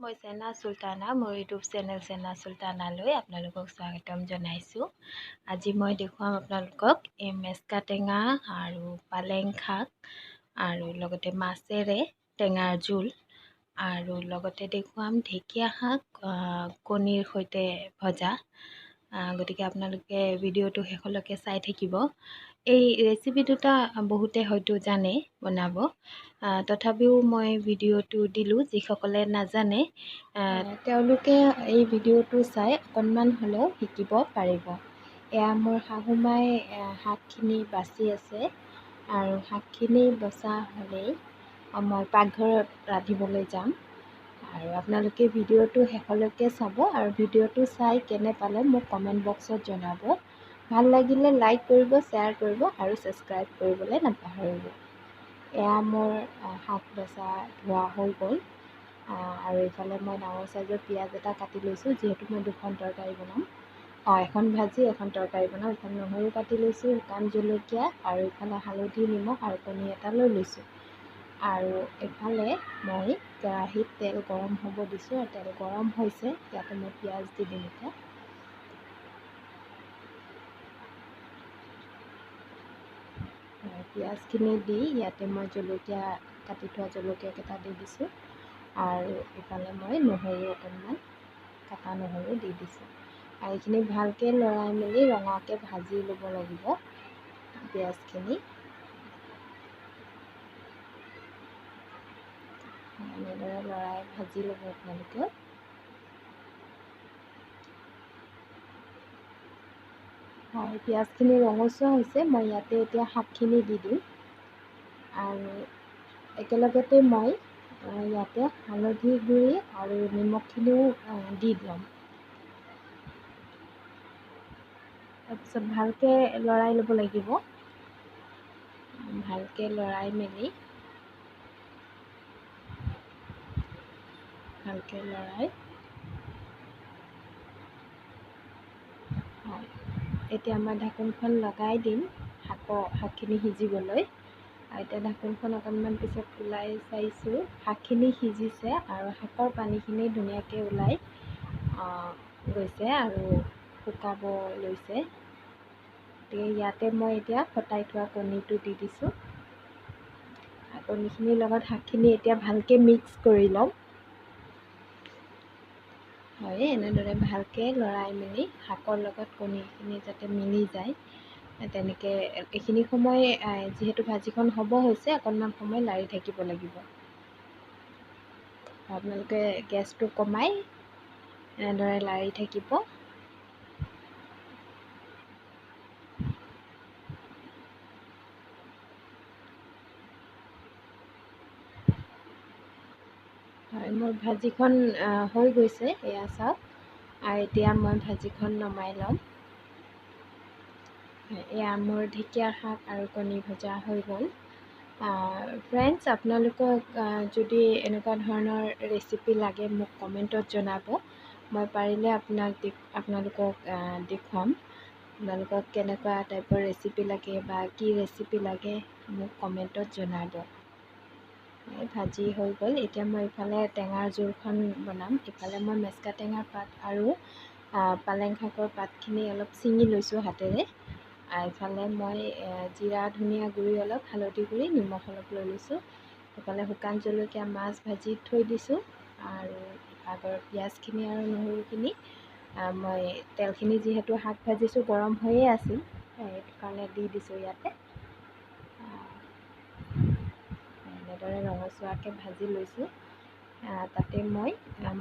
মই চেনা চুলতানা মোৰ ইউটিউব চেনেল চেনা চুলতানালৈ আপোনালোকক স্বাগতম জনাইছোঁ। আজি মই দেখুৱাম আপোনালোকক এই মেচকা টেঙা আৰু পালেং শাক আৰু লগতে মাছেৰে টেঙাৰ জোল আৰু লগতে দেখুৱাম ঢেকীয়া শাক কণীৰ সৈতে ভজা। গতিকে আপোনালোকে ভিডিঅ'টো শেষলৈকে চাই থাকিব। এই ৰেচিপি দুটা বহুতে হয়তো জানে বনাব, তথাপিও মই ভিডিঅ'টো দিলোঁ। যিসকলে নাজানে তেওঁলোকে এই ভিডিঅ'টো চাই অকণমান হ'লেও শিকিব পাৰিব। এয়া মোৰ শাহুমাই শাকখিনি বাচি আছে আৰু শাকখিনি বচা হ'লেই মই পাকঘৰত ৰান্ধিবলৈ যাম। আৰু আপোনালোকে ভিডিঅ'টো শেষলৈকে চাব আৰু ভিডিঅ'টো চাই কেনে পালে মোক কমেণ্ট বক্সত জনাব। ভাল লাগিলে লাইক কৰিব, শ্বেয়াৰ কৰিব আৰু ছাবস্ক্ৰাইব কৰিবলৈ নাপাহৰিব। এয়া মোৰ শাক বচা ধোৱা হৈ গ'ল আৰু এইফালে মই ডাঙৰ চাইজৰ পিঁয়াজ এটা কাটি লৈছোঁ, যিহেতু মই দুখন তৰকাৰী বনাম। এখন ভাজি এখন তৰকাৰী বনাম। ইফালে নহৰু কাটি লৈছোঁ, শুকান জলকীয়া আৰু ইফালে হালধি নিমখ আৰু কণী এটা লৈ লৈছোঁ। আৰু এইফালে মই কেৰাহীত তেল গৰম হ'ব দিছোঁ আৰু তেল গৰম হৈছে। ইয়াতে মই পিঁয়াজ দি দিম এতিয়া। পিঁয়াজখিনি দি ইয়াতে মই জলকীয়া কাটি থোৱা জলকীয়াকেইটা দি দিছোঁ আৰু ইফালে মই নহৰু অকণমান কাটা নহৰু দি দিছোঁ। আৰু এইখিনি ভালকৈ লৰাই মেলি ৰঙাকৈ ভাজি ল'ব লাগিব পিঁয়াজখিনি। এনেদৰে লৰাই ভাজি ল'ব আপোনালোকে। হয়, পিঁয়াজখিনি ৰঙচুৱা হৈছে। মই ইয়াতে এতিয়া শাকখিনি দি দিম আৰু একেলগতে মই ইয়াতে হালধি গুড়ি আৰু নিমখখিনিও দি ল'ম। তাৰপিছত ভালকৈ লৰাই ল'ব লাগিব। ভালকৈ লৰাই মেলি হয়, এতিয়া মই ঢাকোনখন লগাই দিম শাকখিনি সিজিবলৈ। আৰু এতিয়া ঢাকোনখন অকণমান পিছত ওলাই চাইছোঁ, শাকখিনি সিজিছে আৰু শাকৰ পানীখিনি ধুনীয়াকৈ ওলাই গৈছে আৰু শুকাব লৈছে। গতিকে ইয়াতে মই এতিয়া ফটাই থোৱা কণীটো দি দিছোঁ। কণীখিনিৰ লগত শাকখিনি এতিয়া ভালকৈ মিক্স কৰি ল'ম। হয়, এনেদৰে ভালকৈ লৰাই মেলি শাকৰ লগত কণীখিনি যাতে মিলি যায়, তেনেকৈ এইখিনি সময় যিহেতু ভাজিখন হ'ব হৈছে, অকণমান সময় লাৰি থাকিব লাগিব। আপোনালোকে গেছটো কমাই এনেদৰে লাৰি থাকিব। হয়, মোৰ ভাজিখন হৈ গৈছে, এয়া চাওক। আৰু এতিয়া মই ভাজিখন নমাই ল'ম। এয়া মোৰ ঢেকীয়া শাক আৰু কণী ভজা হৈ গ'ল। ফ্ৰেণ্ডছ, আপোনালোকক যদি এনেকুৱা ধৰণৰ ৰেচিপি লাগে মোক কমেণ্টত জনাব। মই পাৰিলে আপোনালোকক দেখুৱাম। আপোনালোকক কেনেকুৱা টাইপৰ ৰেচিপি লাগে বা কি ৰেচিপি লাগে মোক কমেণ্টত জনাব। ভাজি হৈ গ'ল। এতিয়া মই ইফালে টেঙাৰ জোলখন বনাম। ইফালে মই মেচকা টেঙাৰ পাত আৰু পালেং শাকৰ পাতখিনি অলপ ছিঙি লৈছোঁ হাতেৰে। ইফালে মই জিৰা ধনিয়া গুড়ি অলপ, হালধি গুড়ি, নিমখ অলপ লৈ লৈছোঁ। ইফালে শুকান জলকীয়া, মাছ ভাজি থৈ দিছোঁ আৰু আগৰ পিঁয়াজখিনি আৰু নহৰুখিনি মই তেলখিনি যিহেতু শাক ভাজিছোঁ গৰম হৈয়ে আছিল, সেইটো কাৰণে দি দিছোঁ ইয়াতে। এনেদৰে ৰঙচুৱাকৈ ভাজি লৈছোঁ। তাতে মই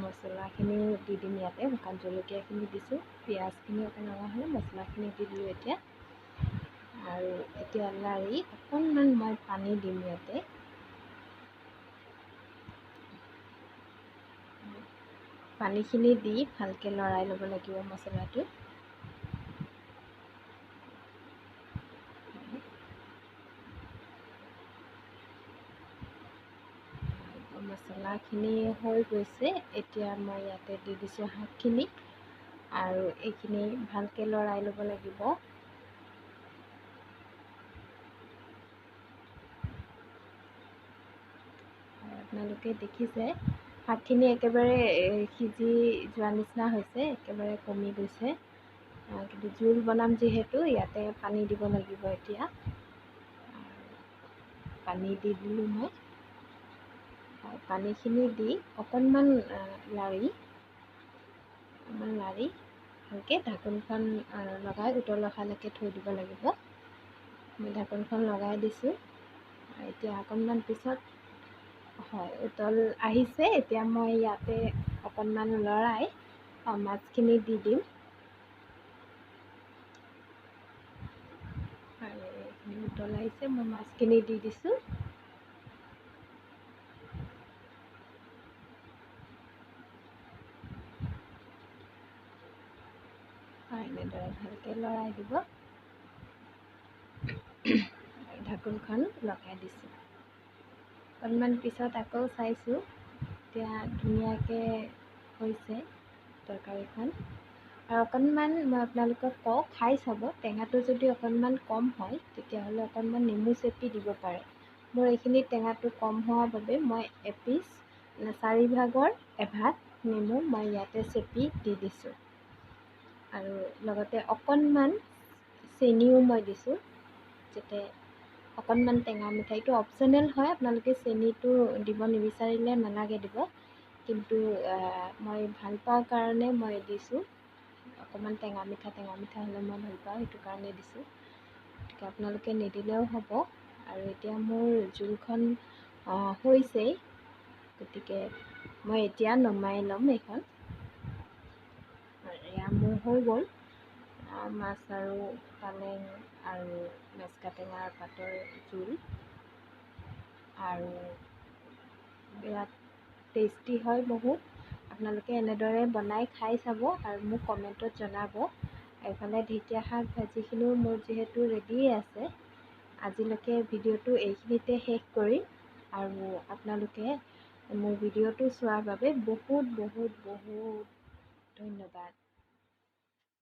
মছলাখিনিও দি দিম ইয়াতে। শুকান জলকীয়াখিনি দিছোঁ, পিঁয়াজখিনি অকণ ৰঙা হ'লে মছলাখিনি দি দিলোঁ এতিয়া। আৰু এতিয়া লাৰি অকণমান মই পানী দিম ইয়াতে। পানীখিনি দি ভালকৈ লৰাই ল'ব লাগিব মছলাটো। মছলাখিনি হৈ গৈছে। এতিয়া মই ইয়াতে দি দিছোঁ শাকখিনি আৰু এইখিনি ভালকৈ লৰাই ল'ব লাগিব। আপোনালোকে দেখিছে শাকখিনি একেবাৰে সিজি যোৱা নিচিনা হৈছে, একেবাৰে কমি গৈছে। কিন্তু জোল বনাম যিহেতু ইয়াতে পানী দিব লাগিব এতিয়া। পানী দি দিলোঁ মই। পানীখিনি দি অকণমান লাৰি ভালকৈ ঢাকোনখন লগাই উতল অহালৈকে থৈ দিব লাগিব। মই ঢাকোনখন লগাই দিছোঁ। এতিয়া অকণমান পিছত হয় উতল আহিছে। এতিয়া মই ইয়াতে অকণমান লৰাই মাছখিনি দি দিম। আৰু এইখিনি উতল আহিছে, মই মাছখিনি দি দিছোঁ। এনেদৰে ভালকৈ লৰাই দিব। ঢাকোনখন লগাই দিছোঁ। অকণমান পিছত আকৌ চাইছোঁ, এতিয়া ধুনীয়াকৈ হৈছে তৰকাৰীখন। আৰু অকণমান মই আপোনালোকক কওঁ, খাই চাব। টেঙাটো যদি অকণমান কম হয় তেতিয়াহ'লে অকণমান নেমু চেপি দিব পাৰে। মোৰ এইখিনি টেঙাটো কম হোৱাৰ বাবে মই এপিচ 4ভাগৰ এভাগ নেমু মই ইয়াতে চেপি দি দিছোঁ। আৰু লগতে অকণমান চেনিও মই দিছোঁ, যাতে অকণমান টেঙা মিঠাইটো অপশ্যনেল হয়। আপোনালোকে চেনিটো দিব নিবিচাৰিলে নালাগে দিব, কিন্তু মই ভাল পাওঁ কাৰণে মই দিছোঁ। অকণমান টেঙা মিঠা হ'লে মই ভাল পাওঁ, সেইটো কাৰণে দিছোঁ। গতিকে আপোনালোকে নিদিলেও হ'ব। আৰু এতিয়া মোৰ জোলখন হৈছেই, গতিকে মই এতিয়া নমাই ল'ম এইখন। এয়া মোৰ হৈ গ'ল মাছ আৰু পালেং আৰু মেচকা টেঙাৰ পাতৰ জোল। আৰু বিৰাট টেষ্টি হয় বহুত। আপোনালোকে এনেদৰে বনাই খাই চাব আৰু মোক কমেণ্টত জনাব। এইফালে ঢেকীয়া শাক ভাজিখিনিও মোৰ যিহেতু ৰেডিয়ে আছে। আজিলৈকে ভিডিঅ'টো এইখিনিতে শেষ কৰিম। আৰু আপোনালোকে মোৰ ভিডিঅ'টো চোৱাৰ বাবে বহুত বহুত বহুত ধন্যবাদ।